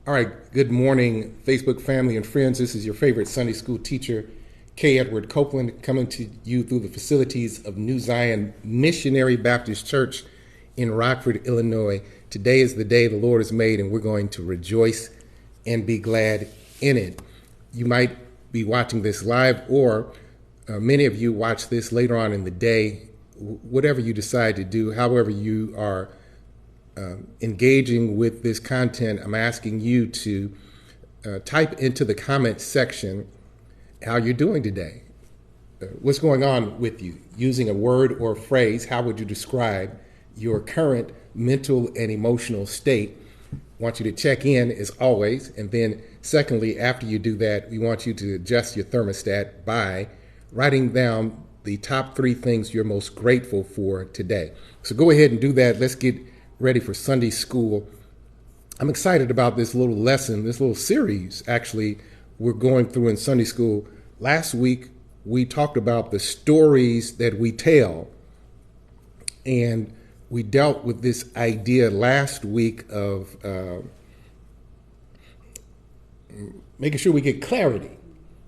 All right, good morning, Facebook family and friends. This is your favorite Sunday school teacher, K. Edward Copeland, coming to you through the facilities of New Zion Missionary Baptist Church in Rockford, Illinois. Today is the day the Lord has made, and we're going to rejoice and be glad in it. You might be watching this live, or many of you watch this later on in the day. Whatever you decide to do, however you are engaging with this content, I'm asking you to type into the comment section how you're doing today. What's going on with you? Using a word or phrase, how would you describe your current mental and emotional state? I want you to check in as always. And then secondly, after you do that, we want you to adjust your thermostat by writing down the top 3 things you're most grateful for today. So go ahead and do that. Let's get ready for Sunday school. I'm excited about this little lesson, this little series, actually, we're going through in Sunday school. Last week, we talked about the stories that we tell, and we dealt with this idea last week of making sure we get clarity.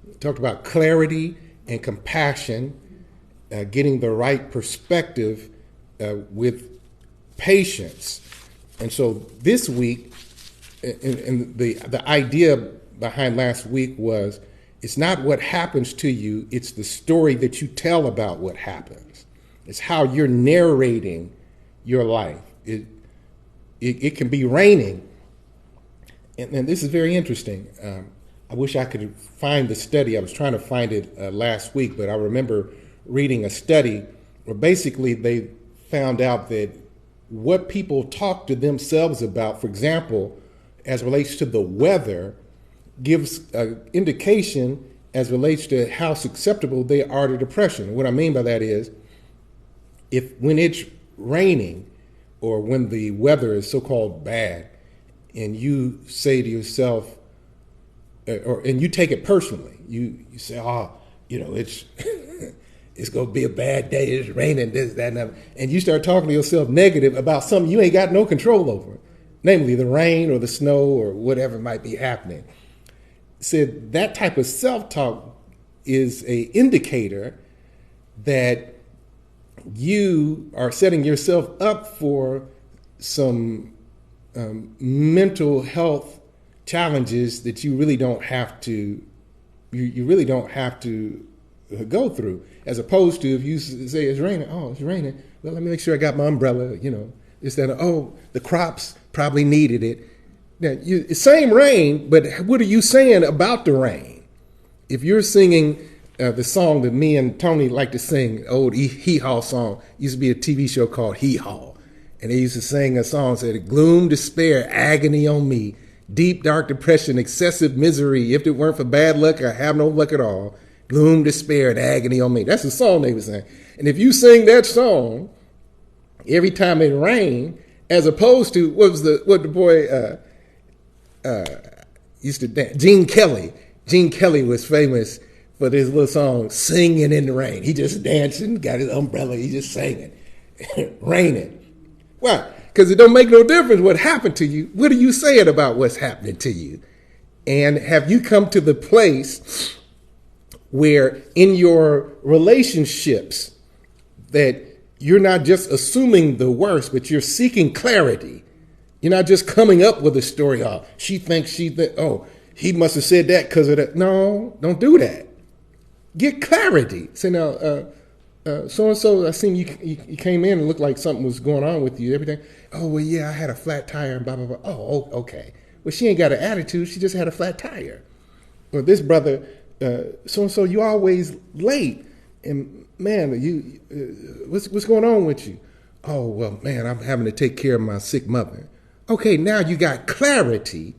We talked about clarity and compassion, getting the right perspective with patience. And so this week, and the idea behind last week was, it's not what happens to you, it's the story that you tell about what happens. It's how you're narrating your life. It can be raining. And this is very interesting. I wish I could find the study. I was trying to find it last week, but I remember reading a study where basically they found out that what people talk to themselves about, for example, as relates to the weather, gives an indication as relates to how susceptible they are to depression. What I mean by that is, if when it's raining or when the weather is so-called bad, and you say to yourself, and you take it personally, you say, it's it's going to be a bad day, it's raining, this, that, and that. And you start talking to yourself negative about something you ain't got no control over, namely the rain or the snow or whatever might be happening. Said that type of self-talk is an indicator that you are setting yourself up for some mental health challenges that you really don't have to, you really don't have to go through, as opposed to if you say it's raining, it's raining, well, let me make sure I got my umbrella, instead of, the crops probably needed it. Now, same rain, but what are you saying about the rain? If you're singing the song that me and Tony like to sing, old hee-haw song, used to be a TV show called Hee-Haw, and they used to sing a song that said, gloom, despair, agony on me, deep, dark depression, excessive misery, if it weren't for bad luck, I have no luck at all. Gloom, despair, and agony on me. That's the song they were saying. And if you sing that song every time it rained, as opposed to what the boy used to dance, Gene Kelly. Gene Kelly was famous for this little song, Singing in the Rain. He just dancing, got his umbrella, he just singing, raining. Why? Because it don't make no difference what happened to you. What are you saying about what's happening to you? And have you come to the place where in your relationships that you're not just assuming the worst, but you're seeking clarity? You're not just coming up with a story. He must have said that because of that. No, don't do that. Get clarity. Say, now, so-and-so, I seen you came in and looked like something was going on with you, everything. Oh, well, yeah, I had a flat tire and blah, blah, blah. Oh, okay. Well, she ain't got an attitude. She just had a flat tire. Well, this brother, so-and-so, you always late. And, man, what's going on with you? Oh, well, man, I'm having to take care of my sick mother. Okay, now you got clarity.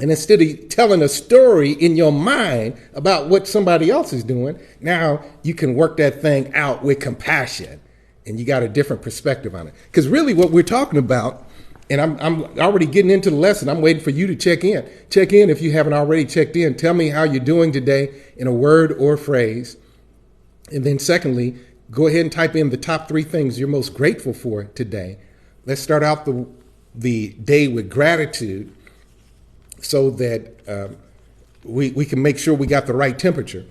And instead of telling a story in your mind about what somebody else is doing, now you can work that thing out with compassion. And you got a different perspective on it. Because really what we're talking about, and I'm already getting into the lesson. I'm waiting for you to check in. Check in if you haven't already checked in. Tell me how you're doing today in a word or phrase. And then secondly, go ahead and type in the top 3 things you're most grateful for today. Let's start out the day with gratitude. so that we can make sure we got the right temperature.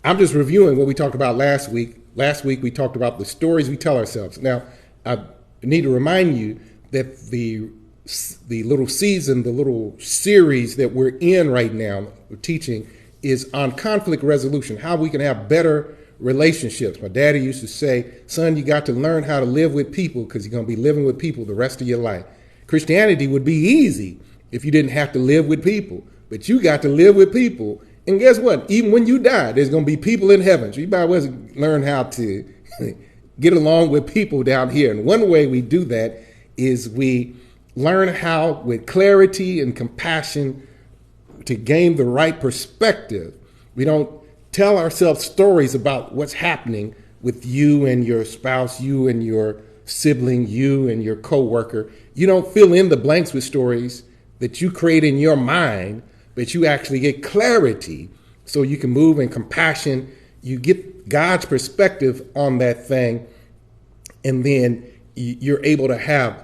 I'm just reviewing what we talked about last week. Last week we talked about the stories we tell ourselves. Now, I need to remind you that the little season, the little series that we're in right now, we're teaching, is on conflict resolution, how we can have better relationships. My daddy used to say, son, you got to learn how to live with people because you're going to be living with people the rest of your life. Christianity would be easy if you didn't have to live with people, but you got to live with people. And guess what? Even when you die, there's going to be people in heaven. So you might as well learn how to get along with people down here. And one way we do that is we learn how, with clarity and compassion, to gain the right perspective. We don't tell ourselves stories about what's happening with you and your spouse, you and your sibling, you and your coworker. You don't fill in the blanks with stories that you create in your mind, but you actually get clarity so you can move in compassion. You get God's perspective on that thing, and then you're able to have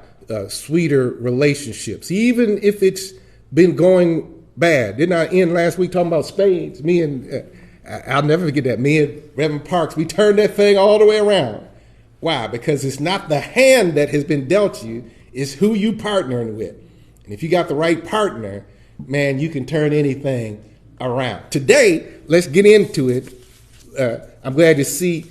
sweeter relationships, even if it's been going bad. Didn't I end last week talking about spades? Me and I'll never forget that. Me and Reverend Parks, we turned that thing all the way around. Why? Because it's not the hand that has been dealt you, it's who you partnering with. And if you got the right partner, man, you can turn anything around. Today, let's get into it. I'm glad to see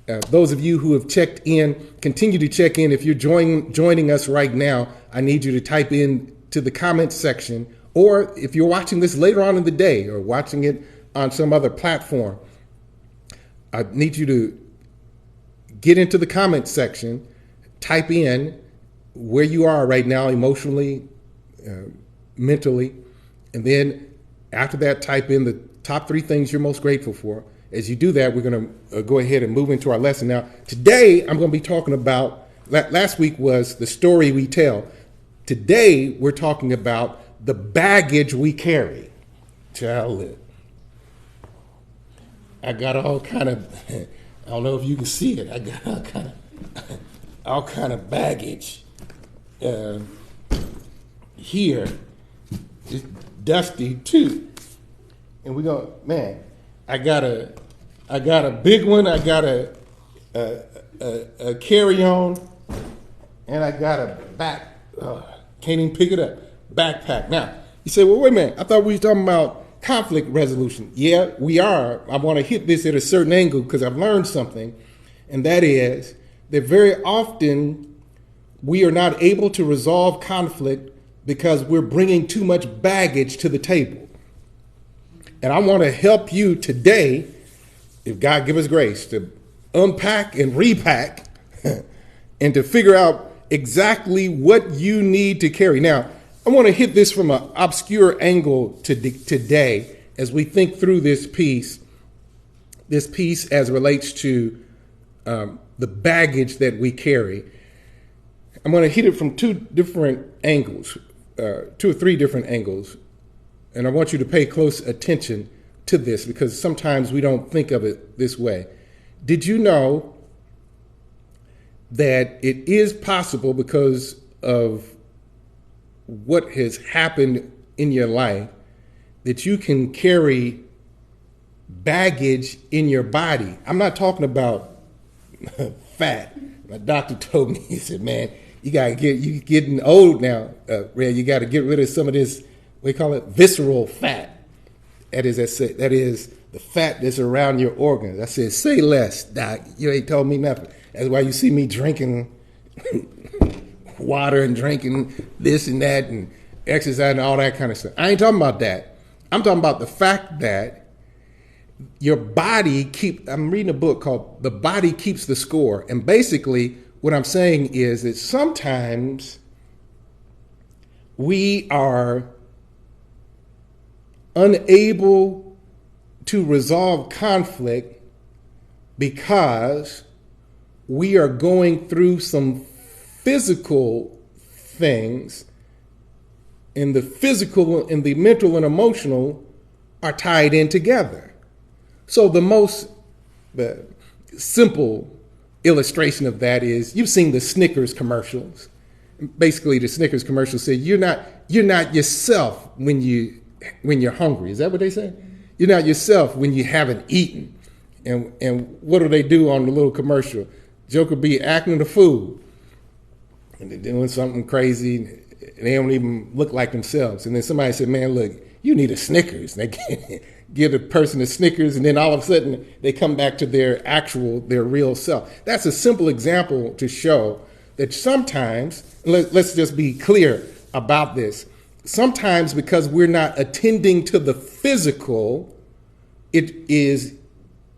those of you who have checked in, continue to check in. If you're joining us right now, I need you to type in to the comment section, or if you're watching this later on in the day or watching it on some other platform, I need you to get into the comment section, type in where you are right now emotionally, mentally, and then after that, type in the top 3 things you're most grateful for. As you do that, we're going to go ahead and move into our lesson. Now, today, I'm going to be talking about, last week was the story we tell. Today, we're talking about the baggage we carry. Child, I got all kind of, I don't know if you can see it, I got all kind of baggage here. It's dusty too. And we're going, man, I got a big one, I got a carry-on, and I got a can't even pick it up, backpack. Now, you say, well, wait a minute, I thought we were talking about conflict resolution. Yeah, we are. I want to hit this at a certain angle because I've learned something, and that is that very often we are not able to resolve conflict because we're bringing too much baggage to the table. And I want to help you today, if God give us grace, to unpack and repack and to figure out exactly what you need to carry. Now, I want to hit this from an obscure angle today as we think through this piece as it relates to the baggage that we carry. I'm going to hit it from 2 different angles, 2 or 3 different angles. And I want you to pay close attention to this because sometimes we don't think of it this way. Did you know that it is possible, because of what has happened in your life, that you can carry baggage in your body? I'm not talking about fat. My doctor told me, he said, man, you getting old now, Red, you got to get rid of some of this, we call it visceral fat. That is the fat that's around your organs. I said, say less, Doc. You ain't told me nothing. That's why you see me drinking water and drinking this and that and exercise and all that kind of stuff. I ain't talking about that. I'm talking about the fact that your body I'm reading a book called The Body Keeps the Score. And basically what I'm saying is that sometimes we are unable to resolve conflict because we are going through some physical things, and the physical and the mental and emotional are tied in together. So the simple illustration of that is, you've seen the Snickers commercials. basically the Snickers commercial said, you're not yourself when you're hungry. Is that what they say? You're not yourself when you haven't eaten. And what do they do on the little commercial? Joker be acting the fool. And they're doing something crazy. And they don't even look like themselves. And then somebody said, man, look, you need a Snickers. And they give the person a Snickers, and then all of a sudden they come back to their real self. That's a simple example to show that sometimes, let's just be clear about this, sometimes because we're not attending to the physical, it is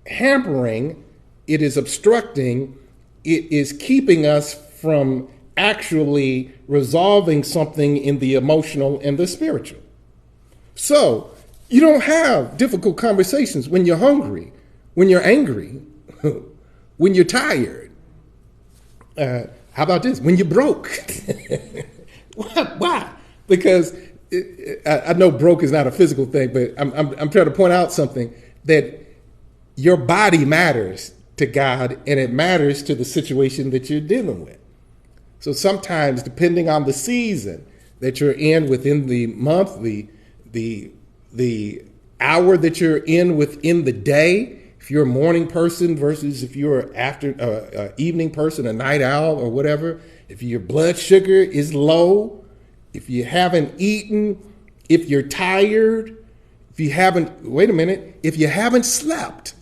hampering, it is obstructing, it is keeping us from actually resolving something in the emotional and the spiritual. So you don't have difficult conversations when you're hungry, when you're angry, when you're tired. How about this? When you're broke. Why? Because I know broke is not a physical thing, but I'm trying to point out something, that your body matters to God, and it matters to the situation that you're dealing with. So sometimes, depending on the season that you're in within the month, the hour that you're in within the day, if you're a morning person versus if you're evening person, a night owl or whatever, if your blood sugar is low, if you haven't eaten, if you're tired, if you haven't slept.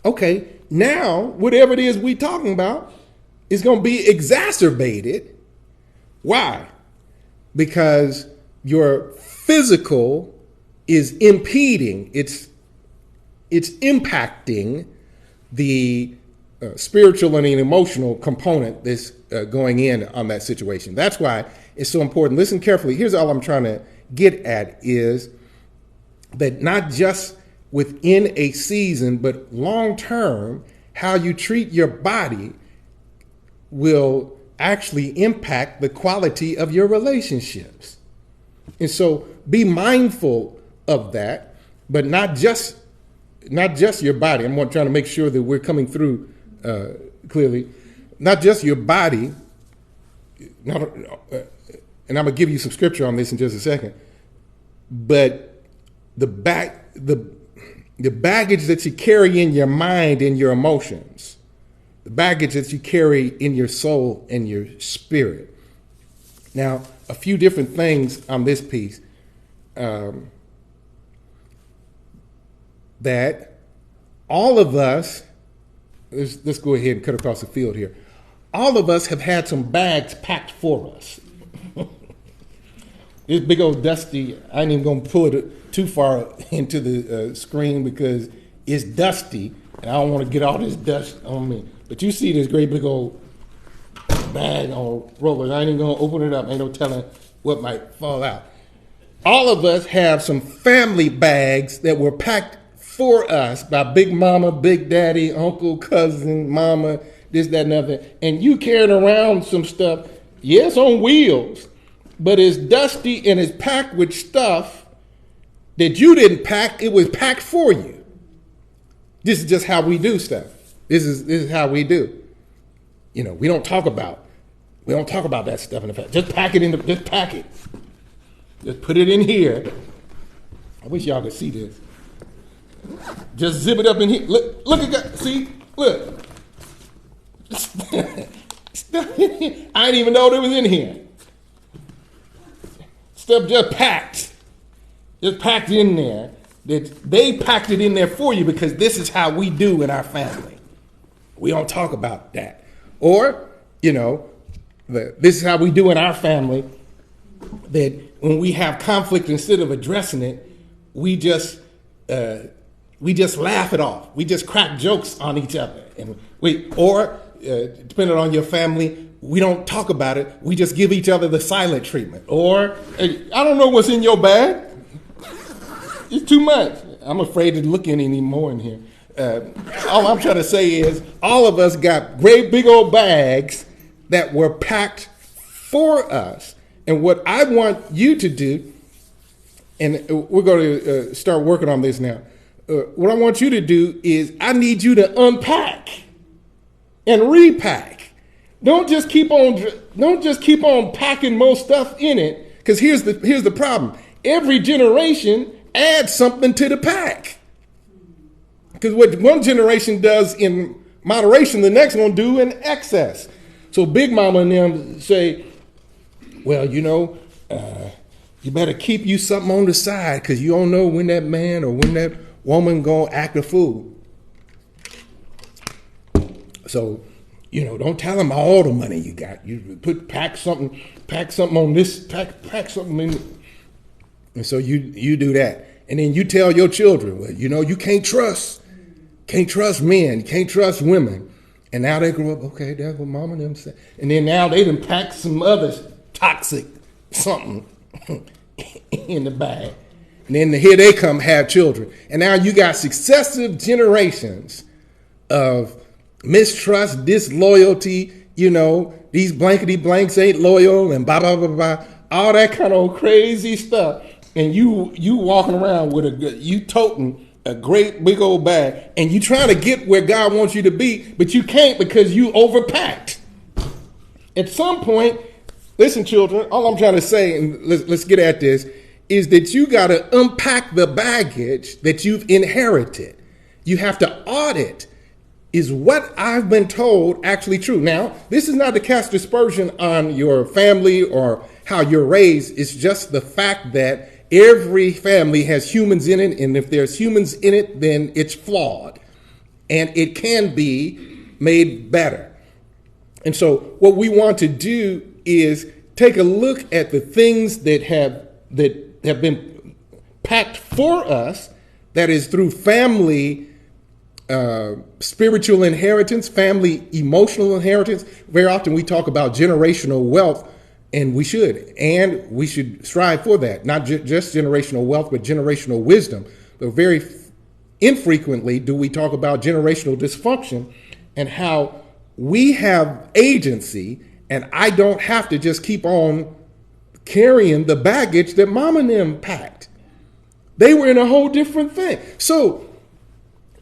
Okay, now whatever it is we're talking about is going to be exacerbated. Why? Because your physical is impeding, it's impacting the spiritual and emotional component that's going in on that situation. That's why it's so important. Listen carefully. Here's all I'm trying to get at is that not just within a season, but long term, how you treat your body will actually impact the quality of your relationships. And so be mindful of that, but not just your body. I'm trying to make sure that we're coming through clearly. Not just your body, and I'm going to give you some scripture on this in just a second, but the baggage that you carry in your mind and your emotions, the baggage that you carry in your soul and your spirit. Now, a few different things on this piece. That all of us, let's go ahead and cut across the field here. All of us have had some bags packed for us. This big old dusty, I ain't even going to pull it too far into the screen because it's dusty and I don't want to get all this dust on me. But you see this great big old bag on rollers. I ain't even going to open it up. Ain't no telling what might fall out. All of us have some family bags that were packed for us by Big Mama, Big Daddy, Uncle, Cousin, Mama, this, that, and other. And you carrying around some stuff, yes, on wheels, but it's dusty and it's packed with stuff that you didn't pack. It was packed for you. This is just how we do stuff. This is how we do. You know, we don't talk about that stuff in the fact. Just pack it just pack it. Just put it in here. I wish y'all could see this. Just zip it up in here. Look at that. See? Look. I didn't even know it was in here. Stuff just packed. Just packed in there. They packed it in there for you because this is how we do in our family. We don't talk about that. Or, you know, this is how we do in our family, that when we have conflict, instead of addressing it, we just laugh it off. We just crack jokes on each other. And depending on your family, we don't talk about it. We just give each other the silent treatment. Or, hey, I don't know what's in your bag. It's too much. I'm afraid to look in anymore in here. All I'm trying to say is all of us got great big old bags that were packed for us. And what I want you to do, and we're going to start working on this now. What I want you to do is I need you to unpack and repack Don't just keep on packing more stuff in it. Because here's the problem. Every generation adds something to the pack. Because what one generation does in moderation, the next one do in excess. So Big Mama and them say, well, you better keep you something on the side because you don't know when that man or when that woman gonna act a fool. So, don't tell them all the money you got. You pack something on this, pack something in. And so you do that. And then you tell your children, well, you can't trust men, you can't trust women. And now they grow up, okay, that's what mama and them say. And then now they done pack some other toxic something in the bag. And then here they come have children. And now you got successive generations of mistrust, disloyalty, these blankety blanks ain't loyal and blah, blah, blah, blah, all that kind of crazy stuff. And you walking around with you toting a great big old bag and you trying to get where God wants you to be, but you can't because you overpacked. At some point, listen, children, all I'm trying to say, and let's get at this, is that you got to unpack the baggage that you've inherited. You have to audit. Is what I've been told actually true? Now, this is not to cast dispersion on your family or how you're raised. It's just the fact that every family has humans in it, and if there's humans in it, then it's flawed, and it can be made better. And so what we want to do is take a look at the things that have been packed for us, that is through family spiritual inheritance, family emotional inheritance. Very often we talk about generational wealth, and we should strive for that. Not just generational wealth, but generational wisdom. But very infrequently do we talk about generational dysfunction and how we have agency, and I don't have to just keep on carrying the baggage that mom and them packed. They were in a whole different thing. So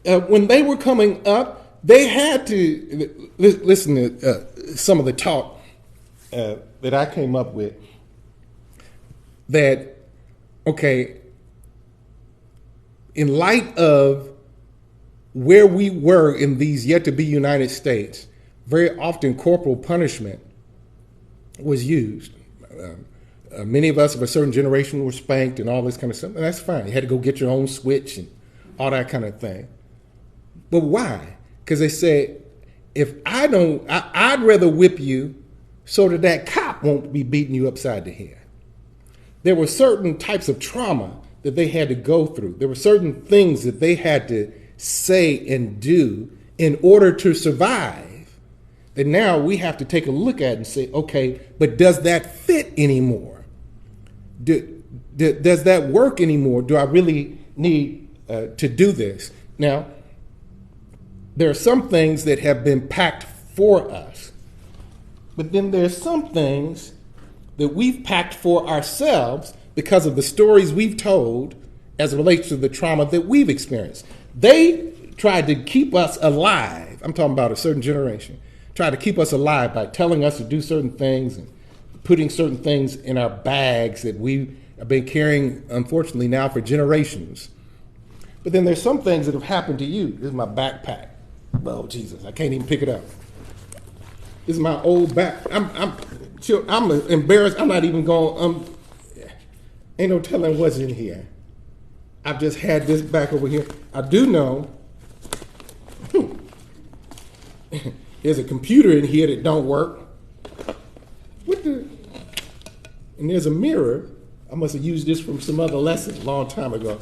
when they were coming up, they had to listen to some of the talk that I came up with. That, okay, in light of where we were in these yet to be United States, very often corporal punishment was used. Many of us of a certain generation were spanked and all this kind of stuff, and that's fine. You had to go get your own switch and all that kind of thing. But why? Because they said, I'd rather whip you so that cop won't be beating you upside the head. There were certain types of trauma that they had to go through. There were certain things that they had to say and do in order to survive, that now we have to take a look at and say, okay, but does that fit anymore? Does that work anymore? Do I really need to do this? Now, there are some things that have been packed for us, but then there's some things that we've packed for ourselves because of the stories we've told as it relates to the trauma that we've experienced. They tried to keep us alive. I'm talking about a certain generation. Tried to keep us alive by telling us to do certain things and putting certain things in our bags that we have been carrying, unfortunately, now for generations. But then there's some things that have happened to you. This is my backpack. Oh, Jesus, I can't even pick it up. This is my old back. I'm embarrassed. I'm not even going, ain't no telling what's in here. I've just had this back over here. I do know there's a computer in here that don't work. And there's a mirror. I must have used this from some other lesson a long time ago.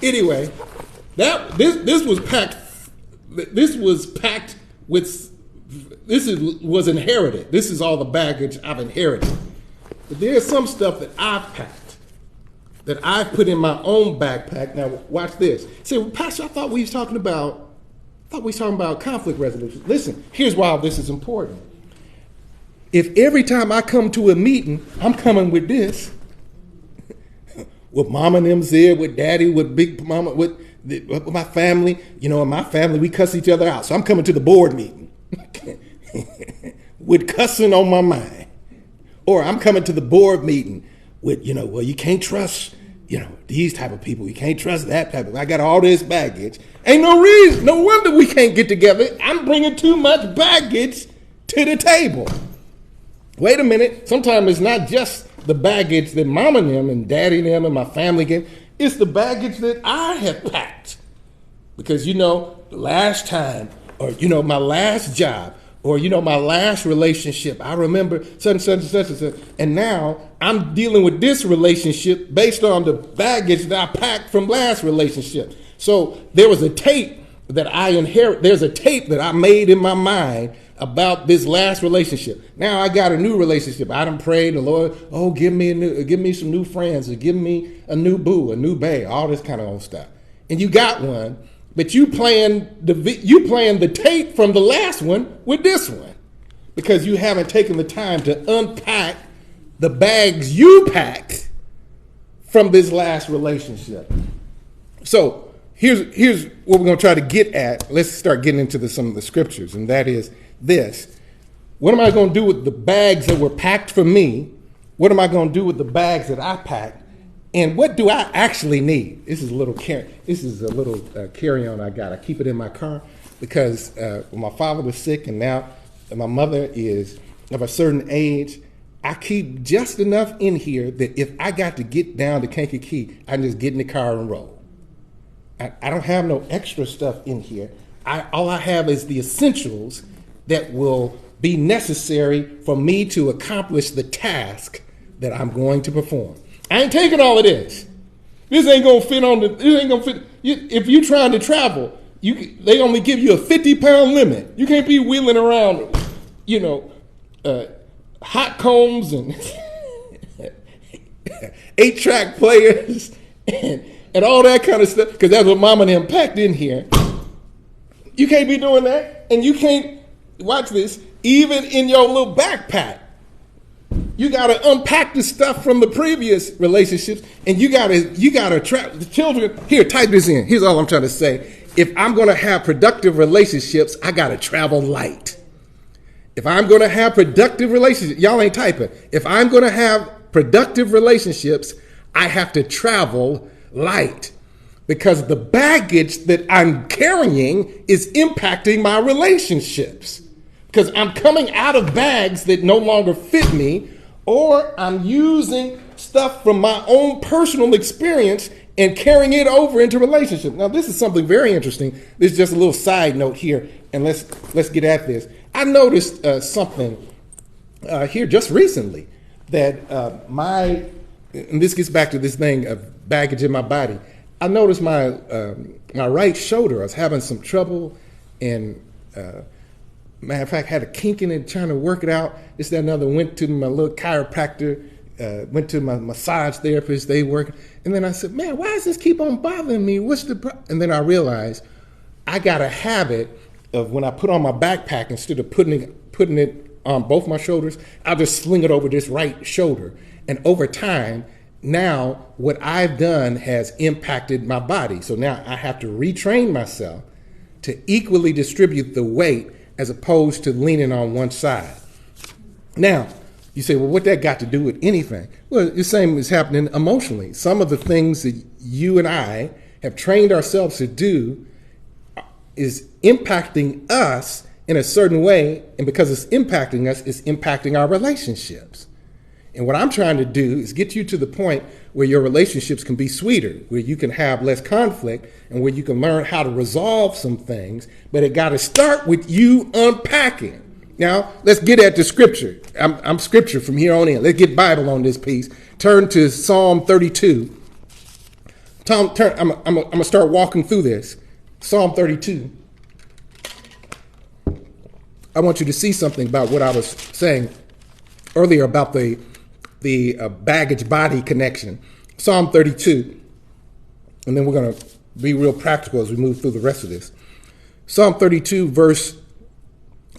Anyway, this was packed. This was packed with. Was inherited. This is all the baggage I've inherited. But there's some stuff that I've packed, that I've put in my own backpack. Now watch this. Say, well, Pastor, I thought we was talking about conflict resolution. Listen, here's why this is important. If every time I come to a meeting, I'm coming with this, with mama and them's there, with daddy, with big mama, with my family, in my family, we cuss each other out. So I'm coming to the board meeting. with cussing on my mind. Or I'm coming to the board meeting with, well, you can't trust, these type of people. You can't trust that type of, I got all this baggage. Ain't no reason, no wonder we can't get together. I'm bringing too much baggage to the table. Wait a minute. Sometimes it's not just the baggage that mama and them and daddy and them and my family get. It's the baggage that I have packed. Because, the last time, or, my last job, or, my last relationship, I remember such and such. And now I'm dealing with this relationship based on the baggage that I packed from last relationship. So there was a tape that I inherit. There's a tape that I made in my mind about this last relationship. Now I got a new relationship. I done prayed the Lord, give me some new friends, or give me a new boo, a new bae, all this kind of old stuff. And you got one. But you playing the tape from the last one with this one because you haven't taken the time to unpack the bags you packed from this last relationship. So here's what we're going to try to get at. Let's start getting into some of the scriptures, and that is this. What am I going to do with the bags that were packed for me? What am I going to do with the bags that I packed? And what do I actually need? This is a little carry-on I got. I keep it in my car because when my father was sick and now my mother is of a certain age, I keep just enough in here that if I got to get down to Kankakee, I can just get in the car and roll. I don't have no extra stuff in here. All I have is the essentials that will be necessary for me to accomplish the task that I'm going to perform. I ain't taking all of this. This ain't gonna fit. If you're trying to travel, they only give you a 50-pound limit. You can't be wheeling around, hot combs and 8-track players and all that kind of stuff, because that's what mama and them packed in here. You can't be doing that, and you can't, watch this, even in your little backpack. You got to unpack the stuff from the previous relationships, and you got to trap the children. Here, type this in. Here's all I'm trying to say. If I'm going to have productive relationships, I got to travel light. If I'm going to have productive relationships, y'all ain't typing. If I'm going to have productive relationships, I have to travel light, because the baggage that I'm carrying is impacting my relationships. Because I'm coming out of bags that no longer fit me, or I'm using stuff from my own personal experience and carrying it over into relationships. Now, this is something very interesting. This is just a little side note here, and let's get at this. I noticed something here just recently that and this gets back to this thing of baggage in my body. I noticed my right shoulder. I was having some trouble, and matter of fact, had a kink in it, trying to work it out. This, that, and other. Went to my little chiropractor, went to my massage therapist. They work, and then I said, "Man, why does this keep on bothering me? What's the problem?" And then I realized I got a habit of when I put on my backpack, instead of putting it on both my shoulders, I'll just sling it over this right shoulder. And over time, now what I've done has impacted my body. So now I have to retrain myself to equally distribute the weight, as opposed to leaning on one side. Now, you say, well, what that got to do with anything? Well, the same is happening emotionally. Some of the things that you and I have trained ourselves to do is impacting us in a certain way, and because it's impacting us, it's impacting our relationships. And what I'm trying to do is get you to the point where your relationships can be sweeter, where you can have less conflict, and where you can learn how to resolve some things. But it got to start with you unpacking. Now, let's get at the scripture. I'm scripture from here on in. Let's get Bible on this piece. Turn to Psalm 32. I'm going to start walking through this. Psalm 32. I want you to see something about what I was saying earlier about the baggage body connection. Psalm 32, and then we're going to be real practical as we move through the rest of this. Psalm 32, verse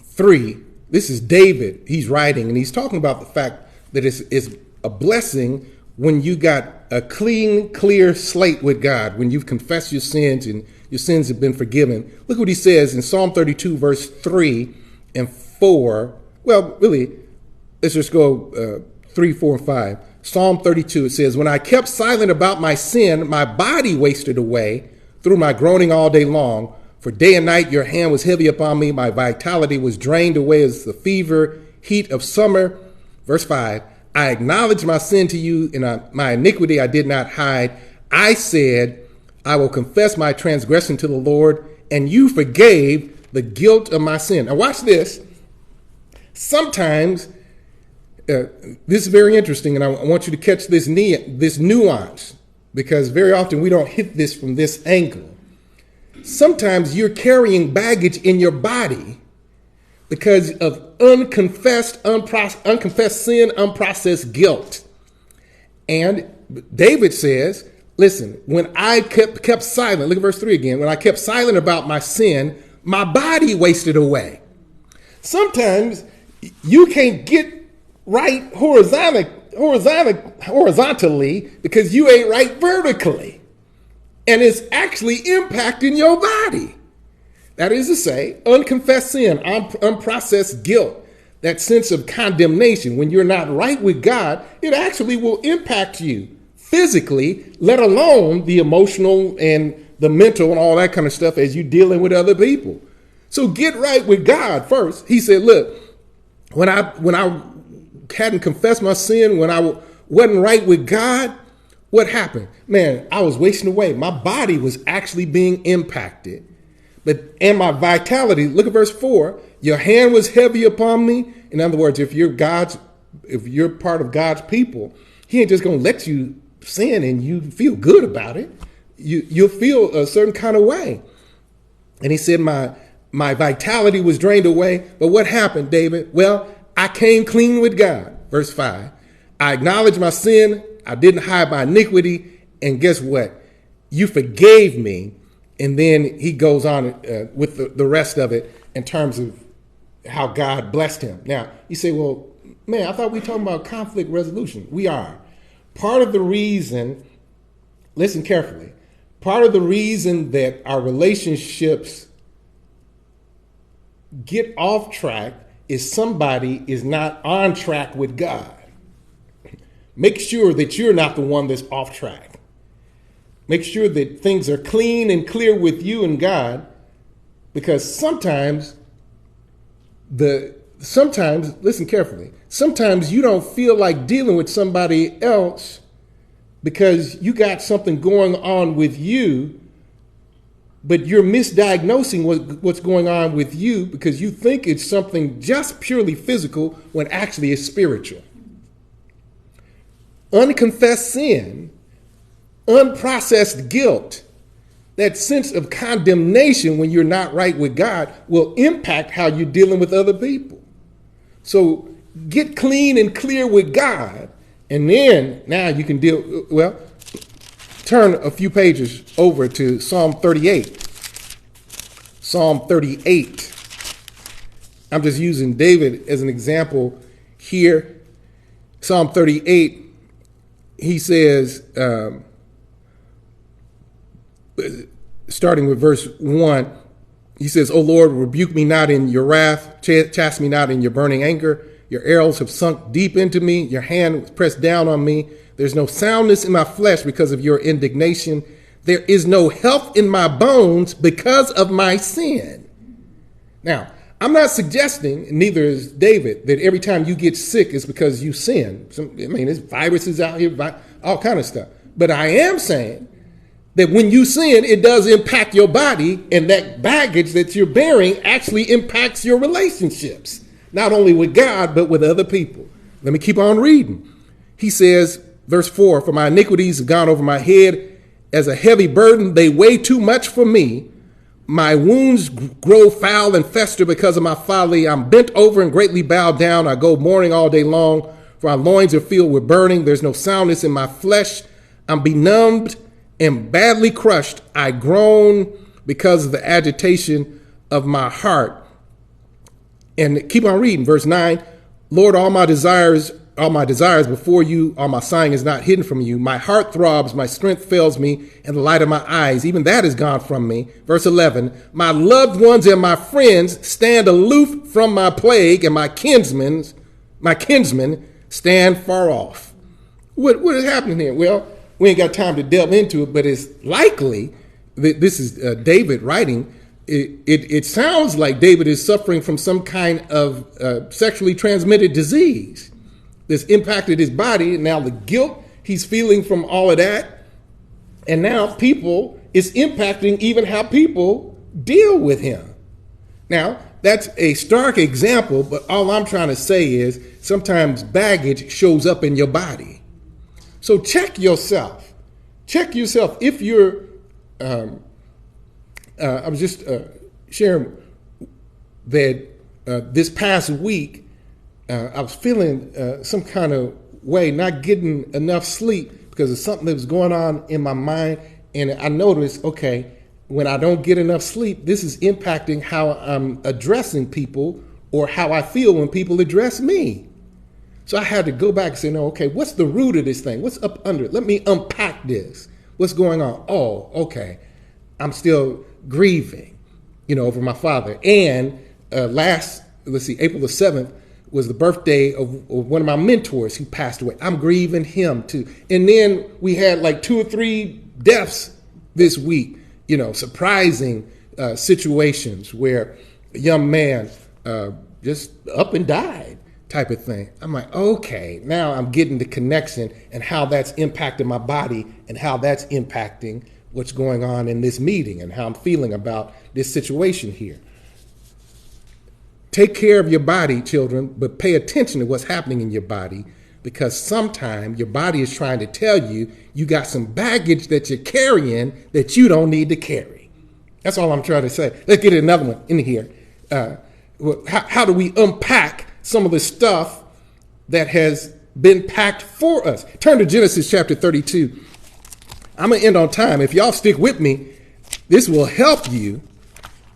3. This is David. He's writing, and he's talking about the fact that it's a blessing when you got a clean, clear slate with God, when you've confessed your sins and your sins have been forgiven. Look what he says in Psalm 32, verse 3. and 4. Well, really, let's just go 3, 4, and 5. Psalm 32, it says, when I kept silent about my sin, my body wasted away through my groaning all day long. For day and night your hand was heavy upon me. My vitality was drained away as the fever heat of summer. Verse 5, I acknowledged my sin to you, and my iniquity I did not hide. I said, I will confess my transgression to the Lord, and you forgave the guilt of my sin. Now watch this. Sometimes, this is very interesting, and I want you to catch this nuance, because very often we don't hit this from this angle. Sometimes you're carrying baggage in your body because of unconfessed sin, unprocessed guilt. And David says, listen, when I kept silent, look at verse 3 again, when I kept silent about my sin, my body wasted away. Sometimes you can't get right horizontally because you ain't right vertically. And it's actually impacting your body. That is to say, unconfessed sin, unprocessed guilt, that sense of condemnation. When you're not right with God, it actually will impact you physically, let alone the emotional and the mental and all that kind of stuff as you're dealing with other people. So get right with God first. He said, look, when I hadn't confessed my sin, when I wasn't right with God, what happened? Man, I was wasting away. My body was actually being impacted. And my vitality, look at verse 4, your hand was heavy upon me. In other words, if you're part of God's people, he ain't just going to let you sin and you feel good about it. You'll feel a certain kind of way. And he said, my vitality was drained away. But what happened, David? Well, I came clean with God. Verse 5, I acknowledged my sin. I didn't hide my iniquity. And guess what? You forgave me. And then he goes on with the rest of it in terms of how God blessed him. Now, you say, well, man, I thought we were talking about conflict resolution. We are. Part of the reason, listen carefully, part of the reason that our relationships get off track is somebody is not on track with God. Make sure that you're not the one that's off track. Make sure that things are clean and clear with you and God, because sometimes, listen carefully, sometimes you don't feel like dealing with somebody else because you got something going on with you, but you're misdiagnosing what's going on with you because you think it's something just purely physical when actually it's spiritual. Unconfessed sin, unprocessed guilt, that sense of condemnation when you're not right with God will impact how you're dealing with other people. So get clean and clear with God, and then now you can deal, well, turn a few pages over to Psalm 38. Psalm 38. I'm just using David as an example here. Psalm 38, he says, starting with verse 1, he says, O Lord, rebuke me not in your wrath, chasten me not in your burning anger. Your arrows have sunk deep into me. Your hand was pressed down on me. There's no soundness in my flesh because of your indignation. There is no health in my bones because of my sin. Now, I'm not suggesting, neither is David, that every time you get sick is because you sin. There's viruses out here, all kind of stuff. But I am saying that when you sin, it does impact your body, and that baggage that you're bearing actually impacts your relationships, not only with God, but with other people. Let me keep on reading. He says, verse 4, for my iniquities have gone over my head as a heavy burden. They weigh too much for me. My wounds grow foul and fester because of my folly. I'm bent over and greatly bowed down. I go mourning all day long, for my loins are filled with burning. There's no soundness in my flesh. I'm benumbed and badly crushed. I groan because of the agitation of my heart. And keep on reading, verse 9. Lord, all my desires all my desires before you, all my sighing is not hidden from you. My heart throbs, my strength fails me, and the light of my eyes, even that is gone from me. Verse 11, my loved ones and my friends stand aloof from my plague, and my kinsmen stand far off. What is happening here? Well, we ain't got time to delve into it, but it's likely that this is David writing. It sounds like David is suffering from some kind of sexually transmitted disease that's impacted his body. And now the guilt he's feeling from all of that. And now it's impacting even how people deal with him. Now, that's a stark example, but all I'm trying to say is sometimes baggage shows up in your body. So check yourself. Check yourself if you're, I was just sharing that this past week, I was feeling some kind of way, not getting enough sleep because of something that was going on in my mind. And I noticed, okay, when I don't get enough sleep, this is impacting how I'm addressing people or how I feel when people address me. So I had to go back and say, no, okay, what's the root of this thing? What's up under it? Let me unpack this. What's going on? Oh, okay. I'm still grieving, over my father. And April the 7th was the birthday of one of my mentors who passed away. I'm grieving him too. And then we had like 2 or 3 deaths this week, surprising situations where a young man just up and died type of thing. I'm like, okay, now I'm getting the connection and how that's impacting my body and how that's impacting what's going on in this meeting and how I'm feeling about this situation here. Take care of your body, children, but pay attention to what's happening in your body, because sometimes your body is trying to tell you you got some baggage that you're carrying that you don't need to carry. That's all I'm trying to say. Let's get another one in here. How do we unpack some of the stuff that has been packed for us? Turn to Genesis chapter 32. I'm going to end on time. If y'all stick with me, this will help you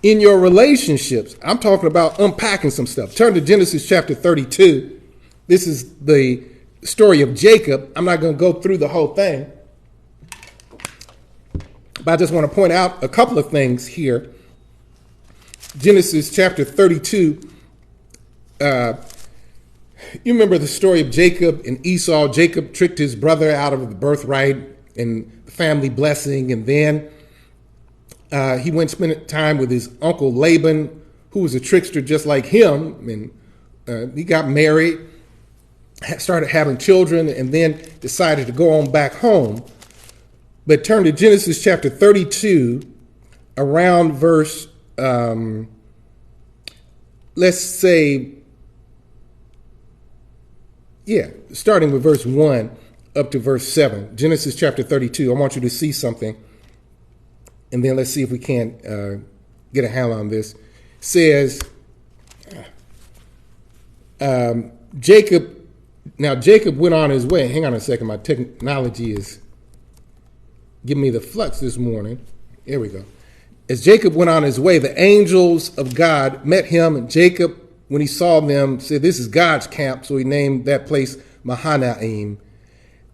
in your relationships. I'm talking about unpacking some stuff. Turn to Genesis chapter 32. This is the story of Jacob. I'm not going to go through the whole thing, but I just want to point out a couple of things here. Genesis chapter 32. You remember the story of Jacob and Esau. Jacob tricked his brother out of the birthright and the family blessing, and then he went and spent time with his uncle Laban, who was a trickster just like him, and he got married, started having children, and then decided to go on back home. But turn to Genesis chapter 32, around verse, starting with verse 1 up to verse 7. Genesis chapter 32. I want you to see something. And then let's see if we can't get a handle on this. It says, Jacob went on his way. Hang on a second. My technology is giving me the flux this morning. Here we go. As Jacob went on his way, the angels of God met him. And Jacob, when he saw them, said, this is God's camp. So he named that place Mahanaim.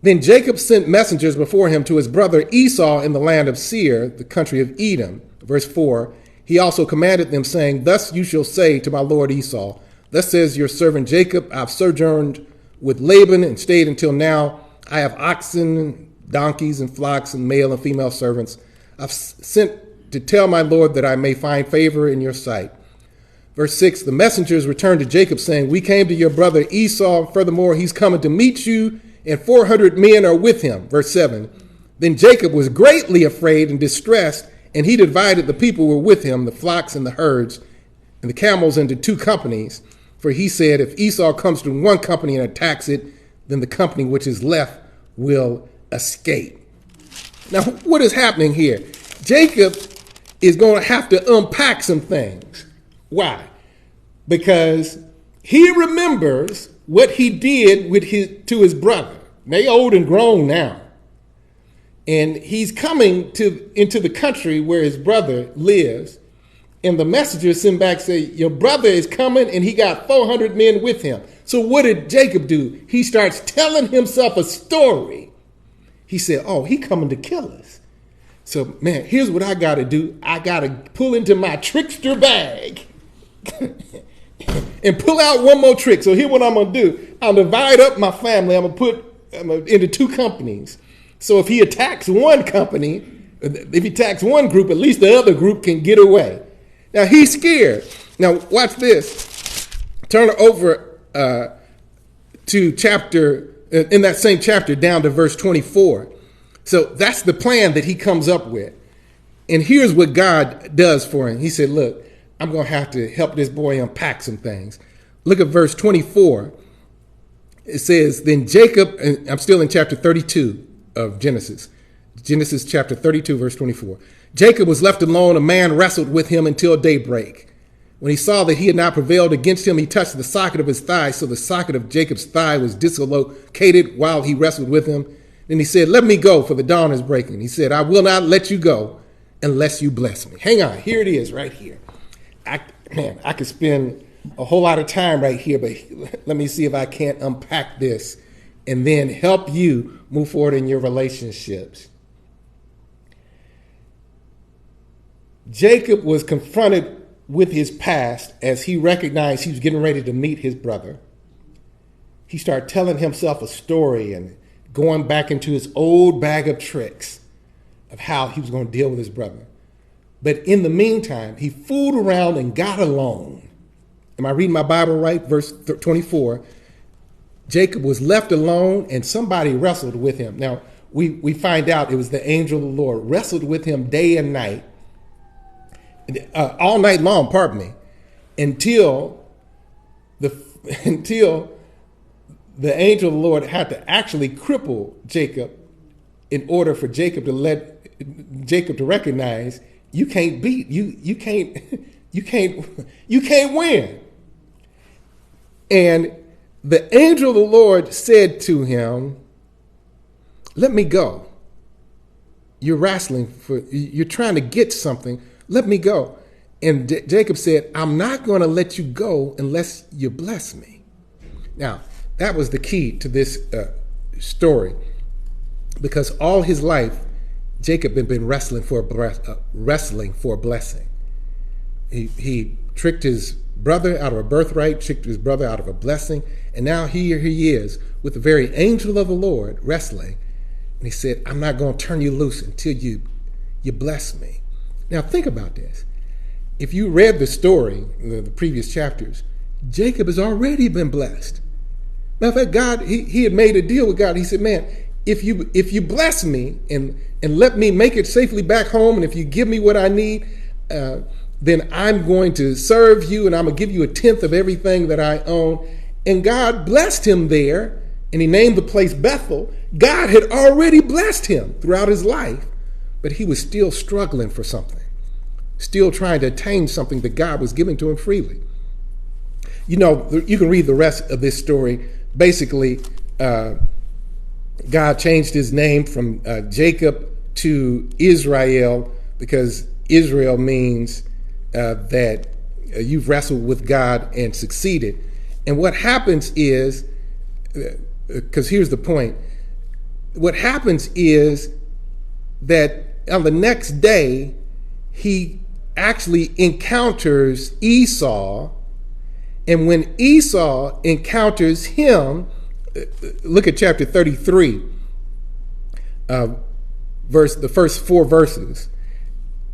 Then Jacob sent messengers before him to his brother Esau in the land of Seir, the country of Edom. Verse 4, he also commanded them, saying, thus you shall say to my lord Esau, thus says your servant Jacob, I've sojourned with Laban and stayed until now. I have oxen, donkeys, and flocks, and male and female servants. I've sent to tell my lord that I may find favor in your sight. Verse 6, the messengers returned to Jacob, saying, we came to your brother Esau. Furthermore, he's coming to meet you, and 400 men are with him. Verse 7, then Jacob was greatly afraid and distressed, and he divided the people who were with him, the flocks and the herds, and the camels into 2 companies. For he said, if Esau comes to one company and attacks it, then the company which is left will escape. Now, what is happening here? Jacob is going to have to unpack some things. Why? Because he remembers what he did to his brother. They old and grown now. And he's coming into the country where his brother lives. And the messenger sent back, say, your brother is coming and he got 400 men with him. So what did Jacob do? He starts telling himself a story. He said, oh, he coming to kill us. So, man, here's what I got to do. I got to pull into my trickster bag and pull out one more trick. So here's what I'm going to do. I'll divide up my family. I'm going to into two companies. So if he attacks one company, if he attacks one group, at least the other group can get away. Now, he's scared. Now, watch this. Turn over to chapter, in that same chapter, down to verse 24. So that's the plan that he comes up with. And here's what God does for him. He said, look, I'm going to have to help this boy unpack some things. Look at verse 24. It says, then Jacob, and I'm still in chapter 32 of Genesis. Genesis chapter 32, verse 24. Jacob was left alone. A man wrestled with him until daybreak. When he saw that he had not prevailed against him, he touched the socket of his thigh. So the socket of Jacob's thigh was dislocated while he wrestled with him. Then he said, let me go, for the dawn is breaking. He said, I will not let you go unless you bless me. Hang on. Here it is right here. I could spend a whole lot of time right here, but let me see if I can't unpack this and then help you move forward in your relationships. Jacob was confronted with his past as he recognized he was getting ready to meet his brother. He started telling himself a story and going back into his old bag of tricks of how he was going to deal with his brother. But in the meantime, he fooled around and got alone. Am I reading my Bible right? Verse 24. Jacob was left alone and somebody wrestled with him. Now, we find out it was the angel of the Lord wrestled with him day and night. All night long, pardon me, until the angel of the Lord had to actually cripple Jacob in order for Jacob to recognize you can't beat, you can't win. And the angel of the Lord said to him, let me go. You're you're trying to get something. Let me go. And Jacob said, I'm not going to let you go unless you bless me. Now, that was the key to this story, because all his life, Jacob had been wrestling for a blessing. He tricked his brother out of a birthright, tricked his brother out of a blessing, and now here he is with the very angel of the Lord wrestling. And he said, I'm not going to turn you loose until you bless me. Now, think about this. If you read the story, the previous chapters, Jacob has already been blessed. Matter of fact, God, he had made a deal with God. He said, man, if you bless me and let me make it safely back home, and if you give me what I need, then I'm going to serve you, and I'm going to give you 1/10 of everything that I own. And God blessed him there, and he named the place Bethel. God had already blessed him throughout his life, but he was still struggling for something, still trying to attain something that God was giving to him freely. You know, you can read the rest of this story. Basically, God changed his name from Jacob to Israel, because Israel means that you've wrestled with God and succeeded. And what happens is, because here's the point, what happens is that on the next day, he actually encounters Esau. And when Esau encounters him, look at chapter 33, the first 4 verses.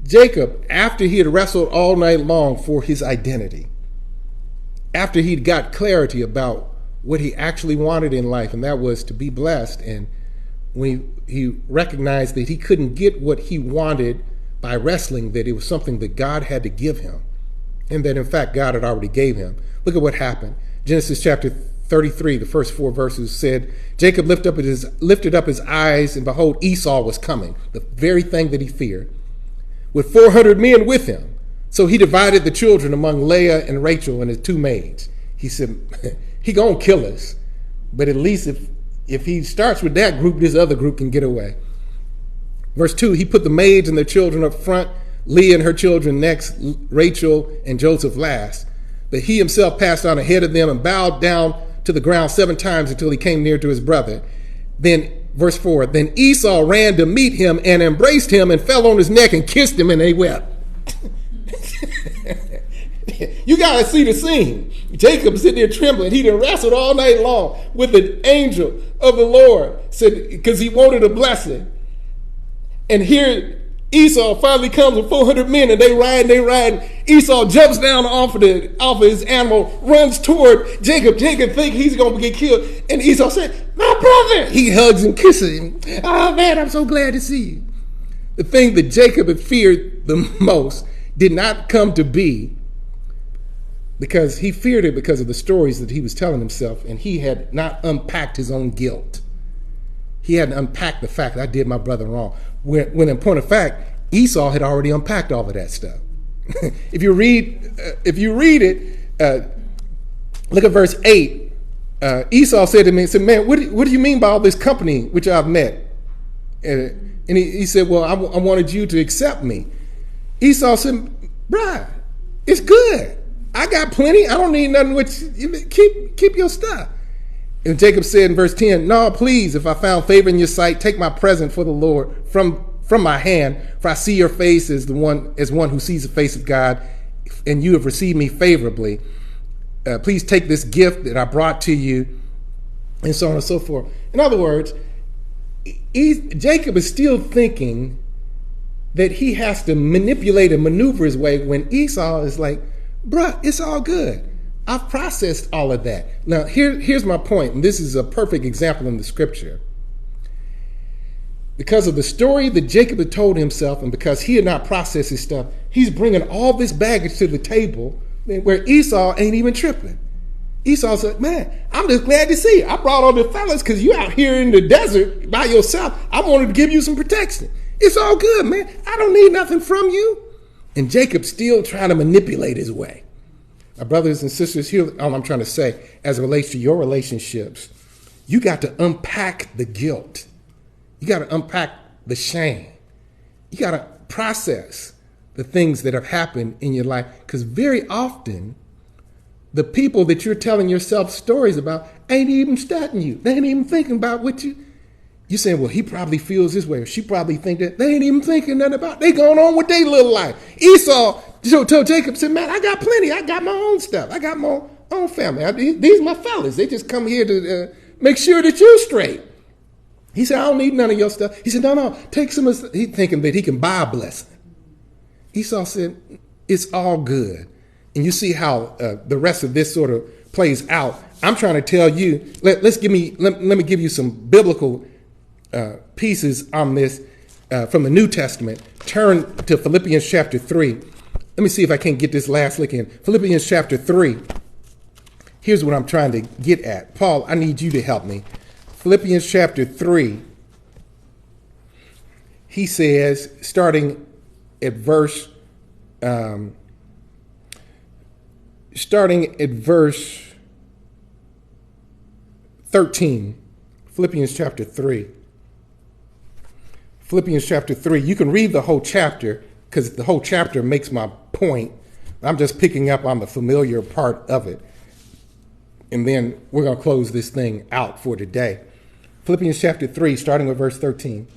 Jacob, after he had wrestled all night long for his identity, after he'd got clarity about what he actually wanted in life, and that was to be blessed, and when he recognized that he couldn't get what he wanted by wrestling, that it was something that God had to give him, and that in fact God had already gave him. Look at what happened. Genesis chapter 33, the first 4 verses said, Jacob lifted up his eyes, and behold, Esau was coming, the very thing that he feared, with 400 men with him. So he divided the children among Leah and Rachel and his 2 maids. He said, he gonna kill us, but at least if he starts with that group, this other group can get away. Verse 2, he put the maids and their children up front, Leah and her children next, Rachel and Joseph last. But he himself passed on ahead of them and bowed down to the ground 7 times until he came near to his brother. Then, verse 4, then Esau ran to meet him and embraced him and fell on his neck and kissed him, and they wept. You got to see the scene. Jacob sitting there trembling. He done wrestled all night long with an angel of the Lord, said because he wanted a blessing. And here Esau finally comes with 400 men, and they ride. Esau jumps down off of his animal, runs toward Jacob. Jacob thinks he's going to get killed. And Esau said, my brother. He hugs and kisses him. Oh, man, I'm so glad to see you. The thing that Jacob had feared the most did not come to be, because he feared it because of the stories that he was telling himself, and he had not unpacked his own guilt. He hadn't unpacked the fact that I did my brother wrong. When in point of fact, Esau had already unpacked all of that stuff. If you read it, look at verse 8. Esau said to me, man, what do you mean by all this company which I've met? And he said, well, I wanted you to accept me. Esau said, bruh, it's good. I got plenty. I don't need nothing. Keep your stuff. And Jacob said in verse 10, no, please, if I found favor in your sight, take my present for the Lord from my hand, for I see your face as one who sees the face of God, and you have received me favorably. Please take this gift that I brought to you, and so on and so forth. In other words, Jacob is still thinking that he has to manipulate and maneuver his way when Esau is like, bruh, it's all good. I've processed all of that. Now, here's my point, and this is a perfect example in the scripture. Because of the story that Jacob had told himself, and because he had not processed his stuff, he's bringing all this baggage to the table where Esau ain't even tripping. Esau said, man, I'm just glad to see you. I brought all the fellas because you out here in the desert by yourself. I wanted to give you some protection. It's all good, man. I don't need nothing from you. And Jacob's still trying to manipulate his way. My brothers and sisters, here all I'm trying to say as it relates to your relationships, you got to unpack the guilt. You got to unpack the shame. You got to process the things that have happened in your life, because very often the people that you're telling yourself stories about ain't even studying you. They ain't even thinking about what you're saying, well, he probably feels this way, or she probably think that. They ain't even thinking nothing about it. They going on with their little life. Esau told Jacob, said, man, I got plenty. I got my own stuff. I got my own family. These are my fellas. They just come here to make sure that you're straight. He said, I don't need none of your stuff. He said, no, take some of He's thinking that he can buy a blessing. Esau said, it's all good. And you see how the rest of this sort of plays out. I'm trying to tell you, let me give you some biblical pieces on this from the New Testament. Turn to Philippians chapter 3. Let me see if I can get this last lick in. Philippians chapter 3. Here's what I'm trying to get at. Paul, I need you to help me. Philippians chapter 3. He says, starting at verse 13. Philippians chapter 3. Philippians chapter 3. You can read the whole chapter because the whole chapter makes my point. I'm just picking up on the familiar part of it. And then we're going to close this thing out for today. Philippians chapter 3, starting with verse 13.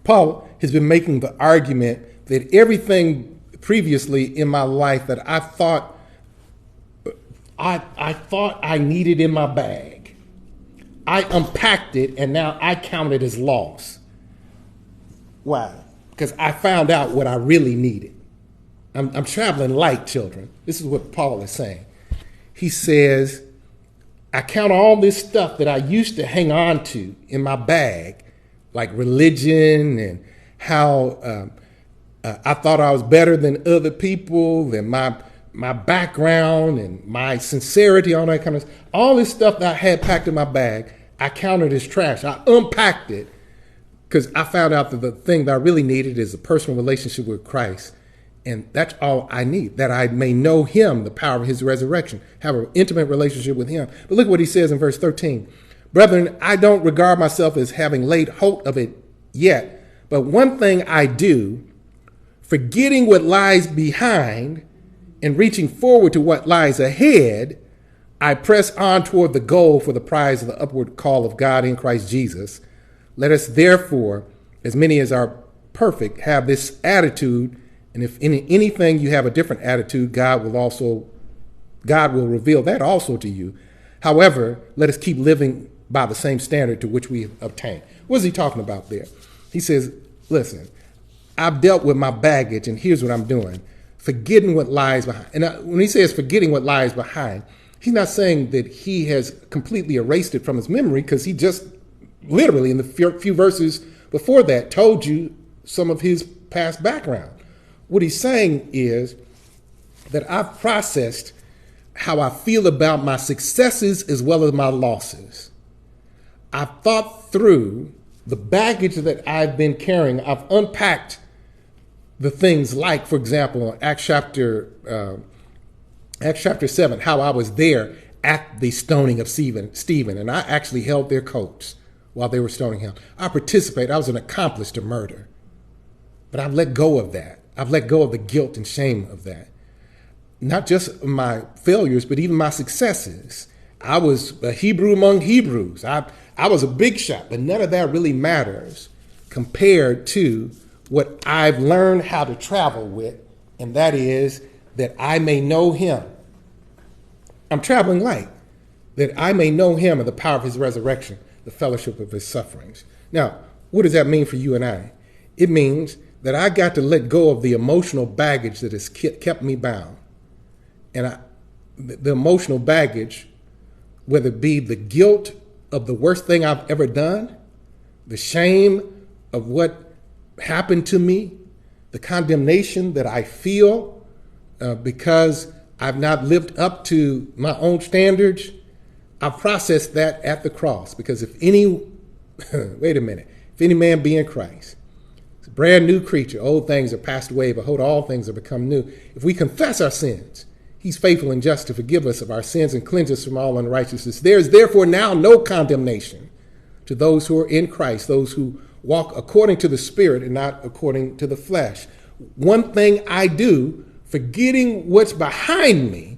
Paul has been making the argument that everything previously in my life that I thought I needed in my bag, I unpacked it, and now I count it as loss. Why? Because I found out what I really needed. I'm traveling light, children. This is what Paul is saying. He says, I count all this stuff that I used to hang on to in my bag, like religion and how I thought I was better than other people, and my background and my sincerity, all that kind of stuff. All this stuff that I had packed in my bag, I counted as trash. I unpacked it because I found out that the thing that I really needed is a personal relationship with Christ. And that's all I need, that I may know him, the power of his resurrection, have an intimate relationship with him. But look what he says in verse 13. Brethren, I don't regard myself as having laid hold of it yet, but one thing I do, Forgetting what lies behind and reaching forward to what lies ahead, I press on toward the goal for the prize of the upward call of God in Christ Jesus. Let us therefore, as many as are perfect, have this attitude. And if in anything you have a different attitude, God will reveal that also to you. However, let us keep living by the same standard to which we have obtained. What is he talking about there? He says, listen, I've dealt with my baggage, and here's what I'm doing. Forgetting what lies behind. And when he says forgetting what lies behind, he's not saying that he has completely erased it from his memory, because he just literally in the few verses before that told you some of his past background. What he's saying is that I've processed how I feel about my successes as well as my losses. I've thought through the baggage that I've been carrying. I've unpacked the things like, for example, Acts chapter 7, how I was there at the stoning of Stephen, and I actually held their coats while they were stoning him. I participated. I was an accomplice to murder. But I've let go of that. I've let go of the guilt and shame of that. Not just my failures, but even my successes. I was a Hebrew among Hebrews. I was a big shot, but none of that really matters compared to what I've learned how to travel with, and that is that I may know him. I'm traveling light, that I may know him and the power of his resurrection, the fellowship of his sufferings. Now, what does that mean for you and I? It means that I got to let go of the emotional baggage that has kept me bound. And the emotional baggage, whether it be the guilt of the worst thing I've ever done, the shame of what happened to me, the condemnation that I feel because I've not lived up to my own standards, I've processed that at the cross. Because if any man be in Christ, it's a brand new creature. Old things are passed away, behold, all things are become new. If we confess our sins, he's faithful and just to forgive us of our sins and cleanse us from all unrighteousness. There is therefore now no condemnation to those who are in Christ, those who walk according to the Spirit and not according to the flesh. One thing I do, forgetting what's behind me,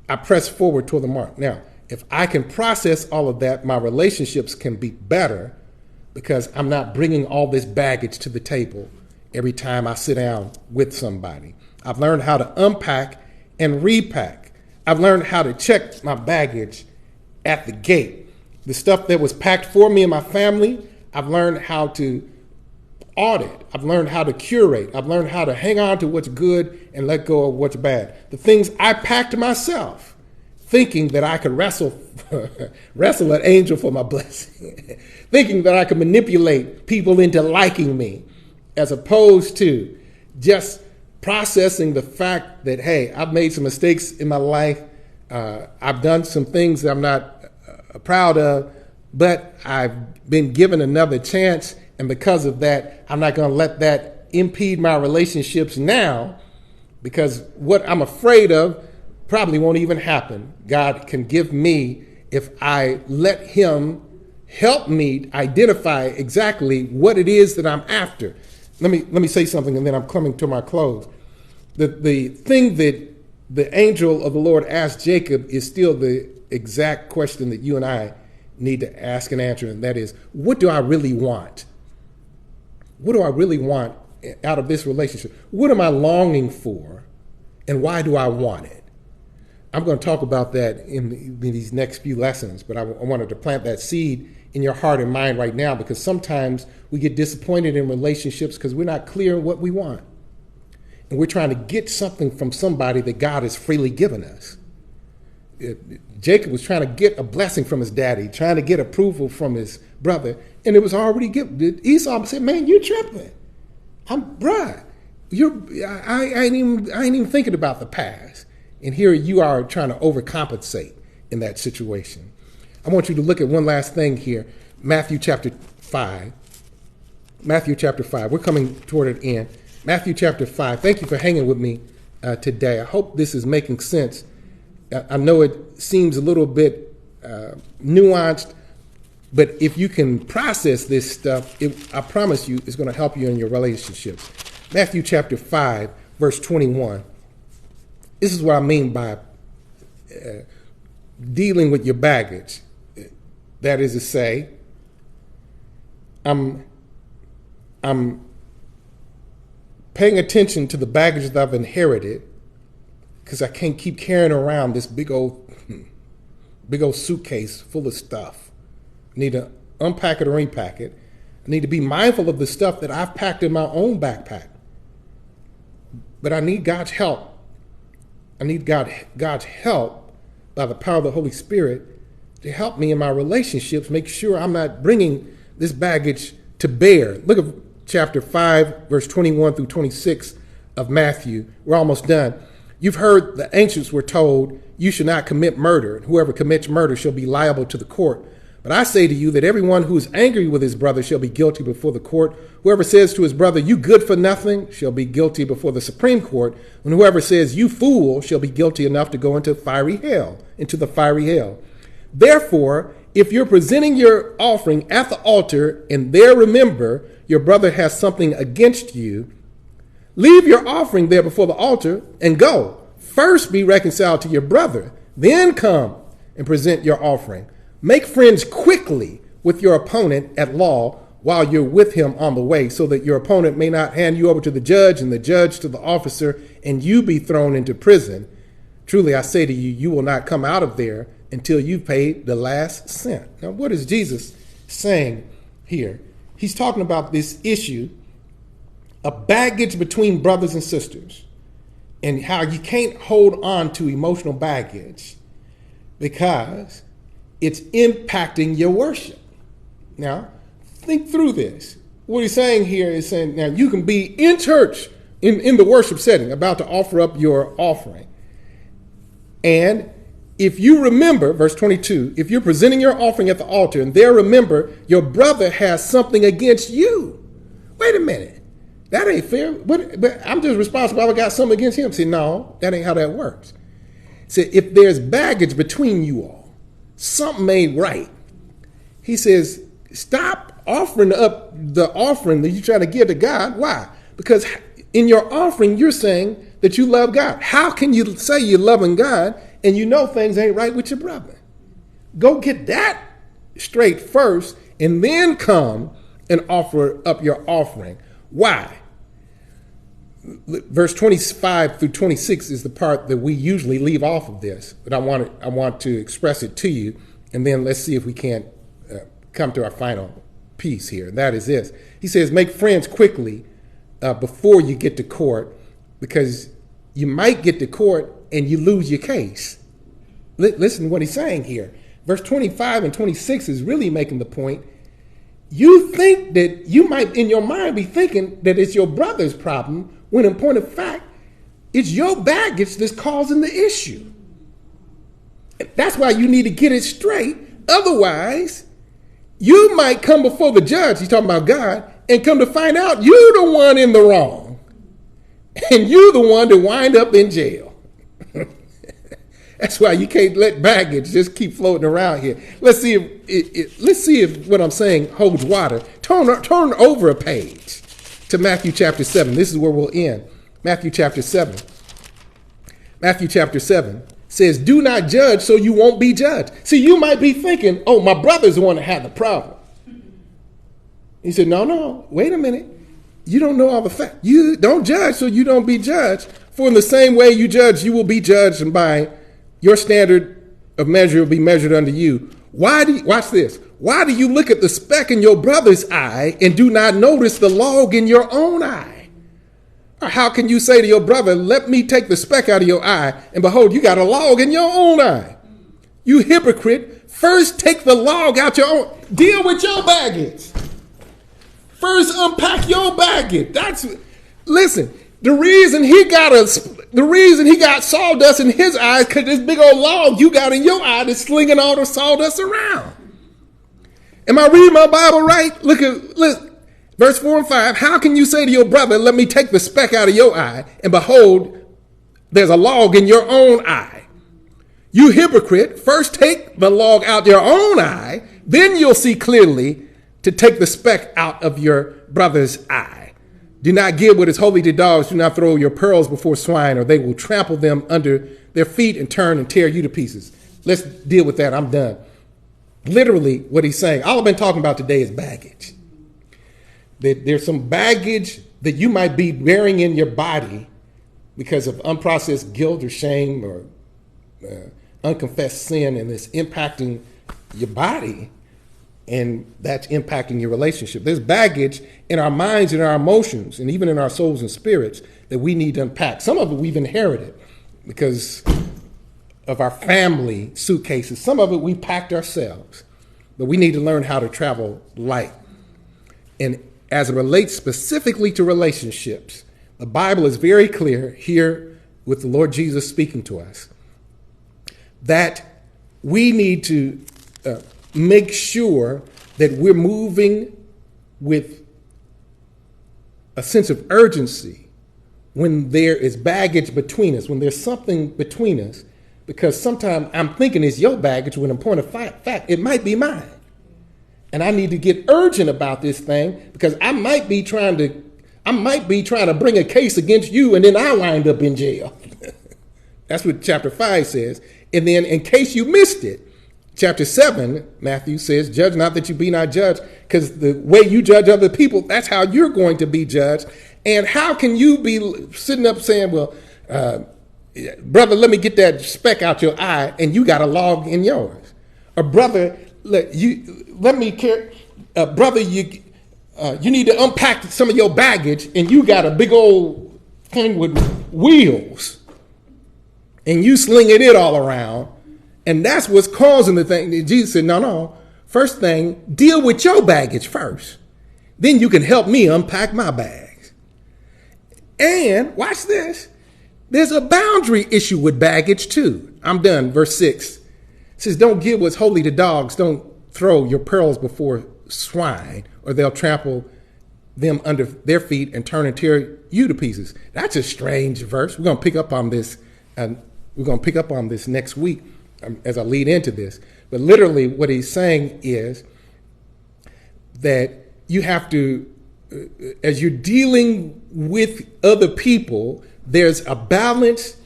I press forward toward the mark. Now, if I can process all of that, my relationships can be better because I'm not bringing all this baggage to the table every time I sit down with somebody. I've learned how to unpack and repack. I've learned how to check my baggage at the gate. The stuff that was packed for me and my family, I've learned how to audit. I've learned how to curate. I've learned how to hang on to what's good and let go of what's bad. The things I packed myself, thinking that I could wrestle an angel for my blessing, thinking that I could manipulate people into liking me, as opposed to just processing the fact that, hey, I've made some mistakes in my life. I've done some things that I'm not proud of, but I've been given another chance. And because of that, I'm not going to let that impede my relationships now, because what I'm afraid of probably won't even happen. God can give me if I let him help me identify exactly what it is that I'm after. Let me say something, and then I'm coming to my close. The thing that the angel of the Lord asked Jacob is still the exact question that you and I need to ask and answer, and that is, what do I really want? What do I really want out of this relationship? What am I longing for, and why do I want it? I'm going to talk about that in these next few lessons, but I wanted to plant that seed in your heart and mind right now, because sometimes we get disappointed in relationships because we're not clear on what we want. And we're trying to get something from somebody that God has freely given us. Jacob was trying to get a blessing from his daddy, trying to get approval from his brother, and it was already given. Esau said, "Man, you're tripping. I ain't even thinking about the past." And here you are trying to overcompensate in that situation. I want you to look at one last thing here. Matthew chapter 5. Matthew chapter 5. We're coming toward an end. Matthew chapter 5. Thank you for hanging with me today. I hope this is making sense. I know it seems a little bit nuanced, but if you can process this stuff, I promise you it's going to help you in your relationships. Matthew chapter 5, verse 21. This is what I mean by dealing with your baggage. That is to say, I'm paying attention to the baggage that I've inherited because I can't keep carrying around this big old suitcase full of stuff. I need to unpack it or repack it. I need to be mindful of the stuff that I've packed in my own backpack. But I need God's help. I need God's help by the power of the Holy Spirit to help me in my relationships, make sure I'm not bringing this baggage to bear. Look at chapter 5, verse 21 through 26 of Matthew. We're almost done. You've heard the ancients were told, you should not commit murder. Whoever commits murder shall be liable to the court. But I say to you that everyone who is angry with his brother shall be guilty before the court. Whoever says to his brother, you good for nothing, shall be guilty before the Supreme Court. And whoever says, you fool, shall be guilty enough to go into the fiery hell. Therefore, if you're presenting your offering at the altar and there remember your brother has something against you, leave your offering there before the altar and go. First be reconciled to your brother, then come and present your offering. Make friends quickly with your opponent at law while you're with him on the way, so that your opponent may not hand you over to the judge and the judge to the officer and you be thrown into prison. Truly, I say to you, you will not come out of there until you've paid the last cent. Now, what is Jesus saying here? He's talking about this issue of baggage between brothers and sisters and how you can't hold on to emotional baggage because it's impacting your worship. Now, think through this. What he's saying here is saying, now you can be in church, in the worship setting, about to offer up your offering. And if you remember, verse 22, if you're presenting your offering at the altar and there remember your brother has something against you. Wait a minute. That ain't fair. But I'm just responsible. I got something against him. Say, no, that ain't how that works. Say, if there's baggage between you all, something ain't right. He says, stop offering up the offering that you're trying to give to God. Why? Because in your offering, you're saying that you love God. How can you say you're loving God and you know things ain't right with your brother? Go get that straight first and then come and offer up your offering. Why? Verse 25 through 26 is the part that we usually leave off of this, but I want to express it to you, and then let's see if we can't come to our final piece here, and that is this. He says, make friends quickly before you get to court, because you might get to court and you lose your case. Listen to what he's saying here. Verse 25 and 26 is really making the point. You think that you might in your mind be thinking that it's your brother's problem, when in point of fact, it's your baggage that's causing the issue. That's why you need to get it straight. Otherwise, you might come before the judge, he's talking about God, and come to find out you're the one in the wrong. And you're the one to wind up in jail. That's why you can't let baggage just keep floating around here. Let's see if what I'm saying holds water. Turn over a page to Matthew chapter 7. This is where we'll end. Matthew chapter 7. Matthew chapter 7 says, do not judge so you won't be judged. See, you might be thinking, oh, my brother's the one that had the problem. He said, no, wait a minute. You don't know all the facts. You don't judge so you don't be judged. For in the same way you judge, you will be judged, and by your standard of measure will be measured unto you. Watch this. Why do you look at the speck in your brother's eye and do not notice the log in your own eye? Or how can you say to your brother, let me take the speck out of your eye, and behold, you got a log in your own eye? You hypocrite, first take the log out your own. Deal with your baggage. First unpack your baggage. Listen, the reason he got sawdust in his eyes because this big old log you got in your eye that's slinging all the sawdust around. Am I reading my Bible right? Look, verse 4 and 5. How can you say to your brother, let me take the speck out of your eye, and behold, there's a log in your own eye? You hypocrite, first take the log out your own eye, then you'll see clearly to take the speck out of your brother's eye. Do not give what is holy to dogs. Do not throw your pearls before swine, or they will trample them under their feet and turn and tear you to pieces. Let's deal with that. I'm done. Literally, what he's saying, all I've been talking about today is baggage. There's some baggage that you might be bearing in your body because of unprocessed guilt or shame or unconfessed sin, and it's impacting your body, and that's impacting your relationship. There's baggage in our minds and our emotions and even in our souls and spirits that we need to unpack. Some of it we've inherited because of our family suitcases. Some of it we packed ourselves, but we need to learn how to travel light. And as it relates specifically to relationships, the Bible is very clear here with the Lord Jesus speaking to us that we need to make sure that we're moving with a sense of urgency when there is baggage between us, when there's something between us, because sometimes I'm thinking it's your baggage when in point of fact, it might be mine. And I need to get urgent about this thing because I might be trying to bring a case against you and then I wind up in jail. That's what chapter 5 says. And then in case you missed it, chapter 7, Matthew says, judge not that you be not judged, because the way you judge other people, that's how you're going to be judged. And how can you be sitting up saying, well, brother, let me get that speck out your eye, and you got a log in yours? Or brother, brother, you need to unpack some of your baggage, and you got a big old thing with wheels, and you slinging it all around. And that's what's causing the thing. Jesus said, no. First thing, deal with your baggage first. Then you can help me unpack my bags. And watch this. There's a boundary issue with baggage too. I'm done. Verse 6 says, don't give what's holy to dogs. Don't throw your pearls before swine, or they'll trample them under their feet and turn and tear you to pieces. That's a strange verse. We're going to pick up on this, and we're going to pick up on this next week as I lead into this. But literally what he's saying is that you have to, as you're dealing with other people, there's a balance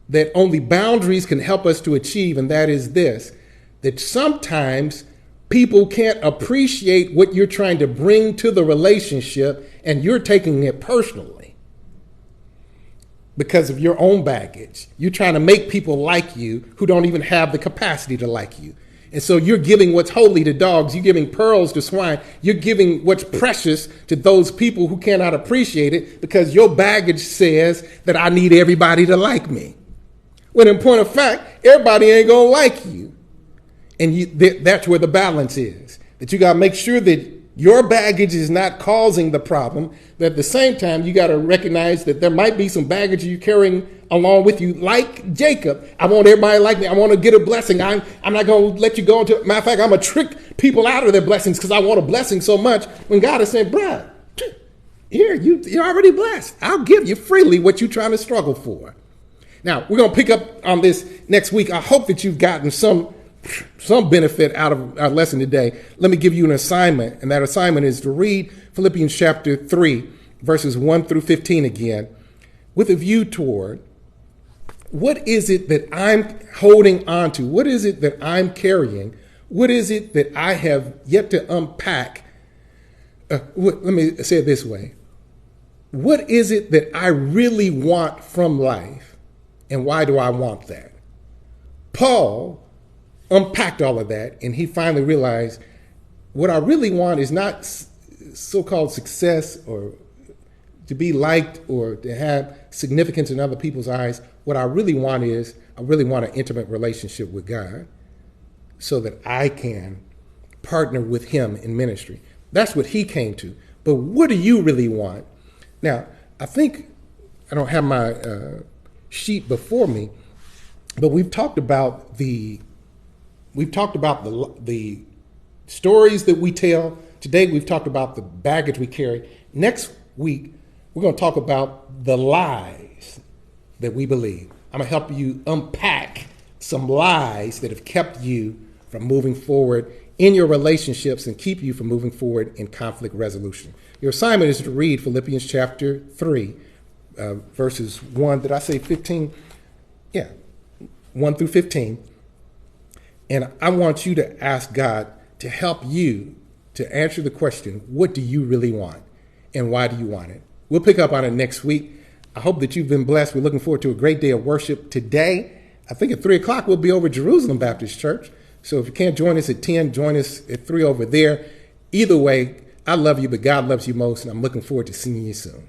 that only boundaries can help us to achieve, and that is this, that sometimes people can't appreciate what you're trying to bring to the relationship, and you're taking it personally because of your own baggage. You're trying to make people like you who don't even have the capacity to like you. And so you're giving what's holy to dogs. You're giving pearls to swine. You're giving what's precious to those people who cannot appreciate it because your baggage says that I need everybody to like me. When in point of fact, everybody ain't going to like you. And that's where the balance is. That you got to make sure that your baggage is not causing the problem, but at the same time, you got to recognize that there might be some baggage you're carrying along with you, like Jacob. I want everybody to like me. I want to get a blessing. I'm not going to let you go into, matter of fact, I'm going to trick people out of their blessings because I want a blessing so much. When God is saying, bruh, here, you're already blessed. I'll give you freely what you're trying to struggle for. Now, we're going to pick up on this next week. I hope that you've gotten some benefit out of our lesson today. Let me give you an assignment, and that assignment is to read Philippians chapter 3, verses 1 through 15 again, with a view toward what is it that I'm holding on to? What is it that I'm carrying? What is it that I have yet to unpack? Let me say it this way. What is it that I really want from life, and why do I want that? Paul unpacked all of that, and he finally realized what I really want is not so-called success or to be liked or to have significance in other people's eyes. What I really want is, I really want an intimate relationship with God so that I can partner with him in ministry. That's what he came to. But what do you really want? Now, I think, I don't have my sheet before me, but we've talked about the stories that we tell. Today we've talked about the baggage we carry. Next week, we're going to talk about the lies that we believe. I'm going to help you unpack some lies that have kept you from moving forward in your relationships and keep you from moving forward in conflict resolution. Your assignment is to read Philippians chapter 3, verses 1, did I say 15? Yeah, 1 through 15. And I want you to ask God to help you to answer the question, what do you really want? And why do you want it? We'll pick up on it next week. I hope that you've been blessed. We're looking forward to a great day of worship today. I think at 3 o'clock we'll be over at Jerusalem Baptist Church. So if you can't join us at 10, join us at 3 over there. Either way, I love you, but God loves you most, and I'm looking forward to seeing you soon.